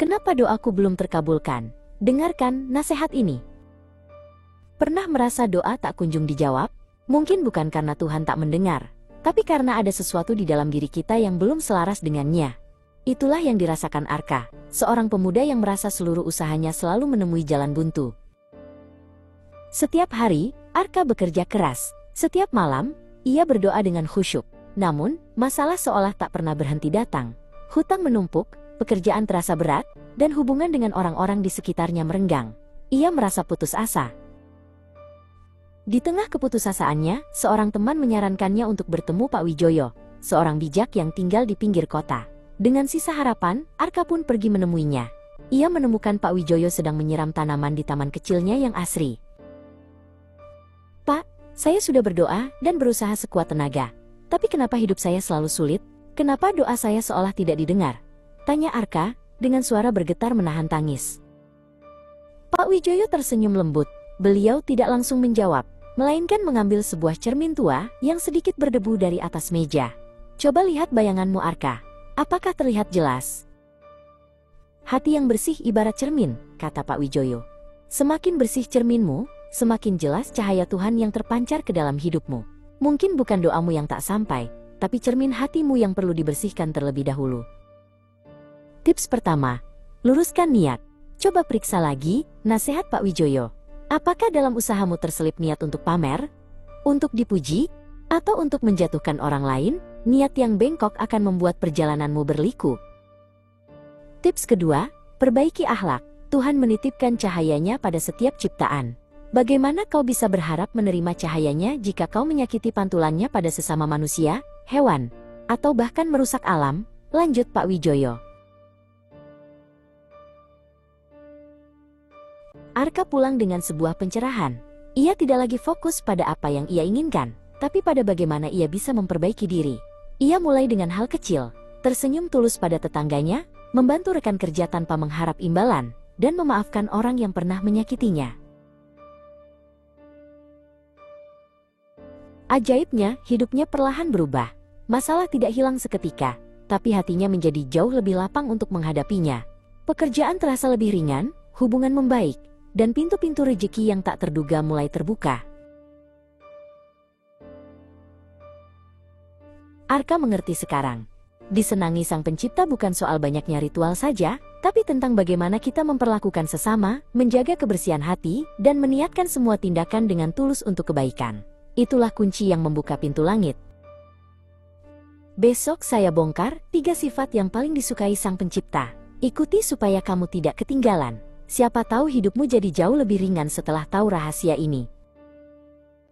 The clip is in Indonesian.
Kenapa doaku belum terkabulkan? Dengarkan nasihat ini. Pernah merasa doa tak kunjung dijawab? Mungkin bukan karena Tuhan tak mendengar, tapi karena ada sesuatu di dalam diri kita yang belum selaras dengannya. Itulah yang dirasakan Arka, seorang pemuda yang merasa seluruh usahanya selalu menemui jalan buntu. Setiap hari, Arka bekerja keras. Setiap malam, ia berdoa dengan khusyuk. Namun, masalah seolah tak pernah berhenti datang. Hutang menumpuk, pekerjaan terasa berat, dan hubungan dengan orang-orang di sekitarnya merenggang. Ia merasa putus asa. Di tengah keputusasaannya, seorang teman menyarankannya untuk bertemu Pak Wijoyo, seorang bijak yang tinggal di pinggir kota. Dengan sisa harapan, Arka pun pergi menemuinya. Ia menemukan Pak Wijoyo sedang menyiram tanaman di taman kecilnya yang asri. "Pak, saya sudah berdoa dan berusaha sekuat tenaga. Tapi kenapa hidup saya selalu sulit? Kenapa doa saya seolah tidak didengar?" tanya Arka, dengan suara bergetar menahan tangis. Pak Wijoyo tersenyum lembut. Beliau tidak langsung menjawab, melainkan mengambil sebuah cermin tua yang sedikit berdebu dari atas meja. "Coba lihat bayanganmu, Arka. Apakah terlihat jelas?" "Hati yang bersih ibarat cermin," kata Pak Wijoyo. "Semakin bersih cerminmu, semakin jelas cahaya Tuhan yang terpancar ke dalam hidupmu. Mungkin bukan doamu yang tak sampai, tapi cermin hatimu yang perlu dibersihkan terlebih dahulu." Tips pertama, luruskan niat. Coba periksa lagi nasihat Pak Wijoyo. Apakah dalam usahamu terselip niat untuk pamer, untuk dipuji, atau untuk menjatuhkan orang lain? Niat yang bengkok akan membuat perjalananmu berliku. Tips kedua, perbaiki akhlak. Tuhan menitipkan cahayanya pada setiap ciptaan. Bagaimana kau bisa berharap menerima cahayanya jika kau menyakiti pantulannya pada sesama manusia, hewan, atau bahkan merusak alam? Lanjut Pak Wijoyo. Arka pulang dengan sebuah pencerahan. Ia tidak lagi fokus pada apa yang ia inginkan, tapi pada bagaimana ia bisa memperbaiki diri. Ia mulai dengan hal kecil, tersenyum tulus pada tetangganya, membantu rekan kerja tanpa mengharap imbalan, dan memaafkan orang yang pernah menyakitinya. Ajaibnya, hidupnya perlahan berubah. Masalah tidak hilang seketika, tapi hatinya menjadi jauh lebih lapang untuk menghadapinya. Pekerjaan terasa lebih ringan, hubungan membaik, dan pintu-pintu rejeki yang tak terduga mulai terbuka. Arka mengerti sekarang. Disenangi Sang Pencipta bukan soal banyaknya ritual saja, tapi tentang bagaimana kita memperlakukan sesama, menjaga kebersihan hati, dan meniatkan semua tindakan dengan tulus untuk kebaikan. Itulah kunci yang membuka pintu langit. Besok saya bongkar 3 sifat yang paling disukai Sang Pencipta. Ikuti supaya kamu tidak ketinggalan. Siapa tahu hidupmu jadi jauh lebih ringan setelah tahu rahasia ini.